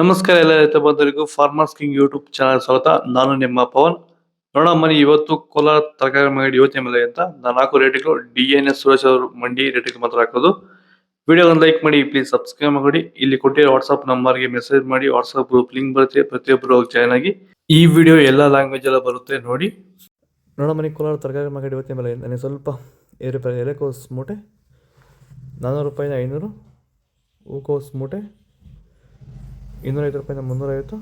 ನಮಸ್ಕಾರ ಎಲ್ಲ ರೈತ ಬಂಧುಗಳಿಗೂ ಫಾರ್ಮರ್ಸ್ ಕಿಂಗ್ ಯೂಟ್ಯೂಬ್ ಚಾನಲ್ ಸ್ವಾಗತ. ನಾನು ನಿಮ್ಮ ಪವನ್. ನೋಡೋಣ ಮನಿ ಇವತ್ತು ಕೋಲಾರ ತರಕಾರಿ ಮಂಡಿ ಯೋಚನೆ ಮೇಲೆ ಅಂತ ನಾನು ಹಾಕೋ ರೇಟ್ಗಳು DNS ಸುರೇಶ್ ಅವರು ಮಂಡಿ ರೇಟ್ಗೆ ಮಾತ್ರ ಹಾಕೋದು. ವಿಡಿಯೋ ಒಂದು ಲೈಕ್ ಮಾಡಿ, ಪ್ಲೀಸ್ ಸಬ್ಸ್ಕ್ರೈಬ್ ಮಾಡಿ. ಇಲ್ಲಿ ಕೊಟ್ಟಿರೋ ವಾಟ್ಸ್ಆಪ್ ನಂಬರ್ಗೆ ಮೆಸೇಜ್ ಮಾಡಿ, ವಾಟ್ಸ್ಆಪ್ ಗ್ರೂಪ್ ಲಿಂಕ್ ಬರುತ್ತೆ, ಪ್ರತಿಯೊಬ್ಬರು ಜಾಯ್ನ್ ಆಗಿ. ಈ ವಿಡಿಯೋ ಎಲ್ಲ ಲ್ಯಾಂಗ್ವೇಜ್ ಎಲ್ಲ ಬರುತ್ತೆ ನೋಡಿ. ನೋಡೋ ಮನಿ ಕೋಲಾರ ತರಕಾರಿ ಮಂಡಿ ಯೋಚನೆ ಮೇಲೆ ನನಗೆ ಸ್ವಲ್ಪ ಎಲೆಕೋಸ್ ಮೂಟೆ 400 ರೂಪಾಯಿಂದ 500, ಹೂಕೋಸ್ ಮೂಟೆ 250 ರೂಪಾಯಿಂದ 350,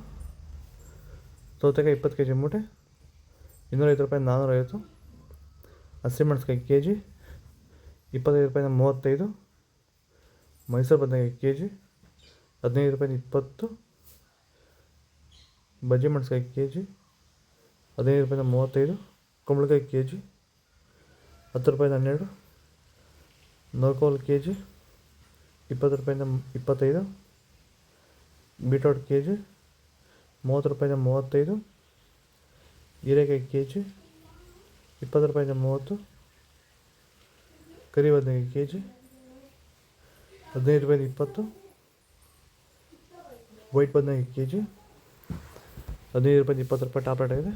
ಸೌತೆಕಾಯಿ 20 kg ಮೂಟೆ 250 ರೂಪಾಯಿಂದ 450, ಹಸಿಮೆಣಸಿಕಾಯಿ kg 25 ರೂಪಾಯಿಂದ 35, ಮೈಸೂರು ಬದನೆಕಾಯಿ kg 15 ರೂಪಾಯಿಂದ 20, ಬಜ್ಜಿ ಮೆಣಸಿಕಾಯಿ kg 15 ರೂಪಾಯಿಂದ 35, ಕುಂಬಳಕಾಯಿ kg 10 ರೂಪಾಯಿಂದ 12, ನೋಕೋಲ್ kg 20 ರೂಪಾಯಿಂದ 25, ಬೀಟ್ರೋಟ್ kg 30 ರೂಪಾಯಿಂದ 35, ಹೀರೆಕಾಯಿ kg 20 ರೂಪಾಯಿಂದ 30, ಕರಿ ಬದನೆಕಾಯಿ kg 15 ರೂಪಾಯಿಂದ 20, ವೈಟ್ ಬದನೆಕಾಯಿ kg 15 ರೂಪಾಯಿಂದ 20 ರೂಪಾಯಿ ಟಾಪ್ ರೇಟ್ ಆಗಿದೆ.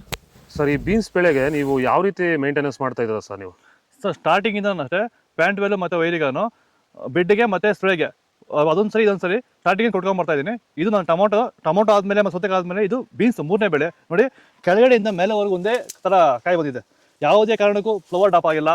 ಸರ್, ಈ ಬೀನ್ಸ್ ಬೆಳೆಗೆ ನೀವು ಯಾವ ರೀತಿ ಮೇಂಟೆನೆನ್ಸ್ ಮಾಡ್ತಾ ಇದ್ದೀರಾ ಸರ್ ನೀವು? ಸರ್, ಸ್ಟಾರ್ಟಿಂಗಿಂದ ಅಷ್ಟೇ ಪ್ಯಾಂಟ್ ವೆಲ್ಲು ಮತ್ತು ವೈರಿಗಾನು ಬೆಡ್ಗೆ ಮತ್ತು ಸ್ಪ್ರೇಗೆ ಅದೊಂದು ಸರಿ ಇದೊಂದು ಸರಿ ಸ್ಟಾರ್ಟಿಂಗ್ ಕೊಟ್ಕೊಂಡ್ಬರ್ತಾ ಇದ್ದೀನಿ. ಇದು ನಾನು ಟೊಮೊಟೊ ಆದಮೇಲೆ ಮತ್ತು ಸೌತೆಕಾಯಿ ಆದಮೇಲೆ ಇದು ಬೀನ್ಸ್ 3ನೇ ಬೆಳೆ. ನೋಡಿ, ಕೆಳಗಡೆಯಿಂದ ಮೇಲೆವರೆಗೂ ಒಂದೇ ಥರ ಕಾಯಿ ಬಂದಿದೆ. ಯಾವುದೇ ಕಾರಣಕ್ಕೂ ಫ್ಲವರ್ ಟಾಪ್ ಆಗಿಲ್ಲ.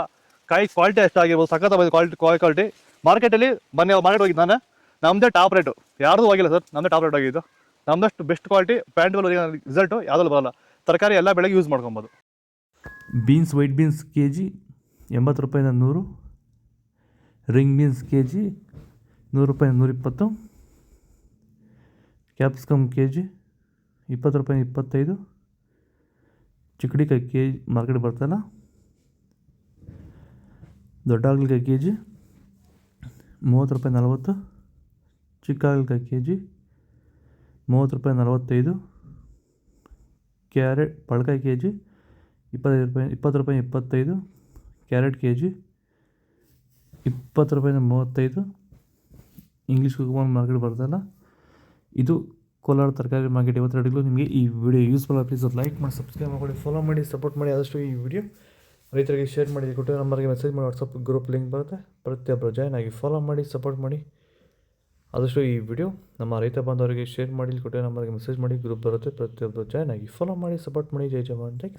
ಕಾಯಿ ಕ್ವಾಲಿಟಿ ಎಷ್ಟಾಗಿರ್ಬೋದು, ಸಖತ್ ಬಂದಿದೆ ಕ್ವಾಲಿಟಿ. ಮಾರ್ಕೆಟಲ್ಲಿ ಮಾರ್ಕೆಟ್ ಹೋಗಿದ್ದು ನಾನು, ನಮ್ಮದೇ ಟಾಪ್ ರೇಟು, ಯಾರ್ದು ಆಗಿಲ್ಲ ಸರ್, ನಮ್ಮದೇ ಟಾಪ್ ರೇಟ್ ಆಗಿದ್ದು. ನಮ್ಮದಷ್ಟು best quality pant well result ಯಾವುದಲ್ಲೂ ಬರೋಲ್ಲ. ತರಕಾರಿ ಎಲ್ಲ ಬೆಳೆಗೆ ಯೂಸ್ ಮಾಡ್ಕೊಬೋದು. ಬೀನ್ಸ್ ವೈಟ್ ಬೀನ್ಸ್ kg 80 ರೂಪಾಯಿಂದ 100, ರಿಂಗ್ bೀನ್ಸ್ kg 100 ರೂಪಾಯಿಂದ 120, ಕ್ಯಾಪ್ಸಿಕಮ್ kg 20 ರೂಪಾಯಿಂದ 25, ಚಿಕ್ಕಡಿಕಾಯಿ kg ಮಾರ್ಕೆಟ್ ಬರ್ತಲ್ಲ, ದೊಡ್ಡ ಹಾಗಲಕಾಯಿ kg 30 ರೂಪಾಯಿ 40, ಚಿಕ್ಕ ಹಾಗಲಕಾಯಿ kg 30 ರೂಪಾಯಿ 45, ಕ್ಯಾರೆಟ್ ಪಳಕಾಯಿ kg 20 ರೂಪಾಯಿ 25, ಕ್ಯಾರೆಟ್ kg 20 ರೂಪಾಯಿಂದ 35, ಇಂಗ್ಲೀಷ್ ಕುಕುಂಬರ್ ಮಾರ್ಕೆಟ್ ಬರ್ತಲ್ಲ. ಇದು ಕೋಲಾರ ತರಕಾರಿ ಮಾರ್ಕೆಟ್ ಇವತ್ತು ರೇಟ್ಗಳು. ನಿಮಗೆ ಈ ವಿಡಿಯೋ ಯೂಸ್ಫುಲ್ ಪ್ಲೀಸ್ ಲೈಕ್ ಮಾಡಿ, ಸಬ್ಸ್ಕ್ರೈಬ್ ಮಾಡಿ, ಫಾಲೋ ಮಾಡಿ, ಸಪೋರ್ಟ್ ಮಾಡಿ. ಆದಷ್ಟು ಈ ವಿಡಿಯೋ ರೈತರಿಗೆ ಶೇರ್ ಮಾಡಿ, ಕೊಟ್ಟಿರೋ ನಂಬರ್ಗೆ ಮೆಸೇಜ್ ಮಾಡಿ, ವಾಟ್ಸಪ್ ಗ್ರೂಪ್ ಲಿಂಕ್ ಬರುತ್ತೆ, ಪ್ರತಿಯೊಬ್ಬರು ಜಾಯ್ನ್ ಆಗಿ ಫಾಲೋ ಮಾಡಿ, ಸಪೋರ್ಟ್ ಮಾಡಿ. ಆದಷ್ಟು ಈ ವಿಡಿಯೋ ನಮ್ಮ ರೈತ ಬಾಂಧವರಿಗೆ ಶೇರ್ ಮಾಡಿ, ಕೊಟ್ಟಿರೋ ನಂಬರ್ಗೆ ಮೆಸೇಜ್ ಮಾಡಿ, ಗ್ರೂಪ್ ಬರುತ್ತೆ, ಪ್ರತಿಯೊಬ್ಬರು ಜಾಯ್ನ್ ಆಗಿ ಫಾಲೋ ಮಾಡಿ, ಸಪೋರ್ಟ್ ಮಾಡಿ. ಜೈ ಜವಾನ್, ಜೈ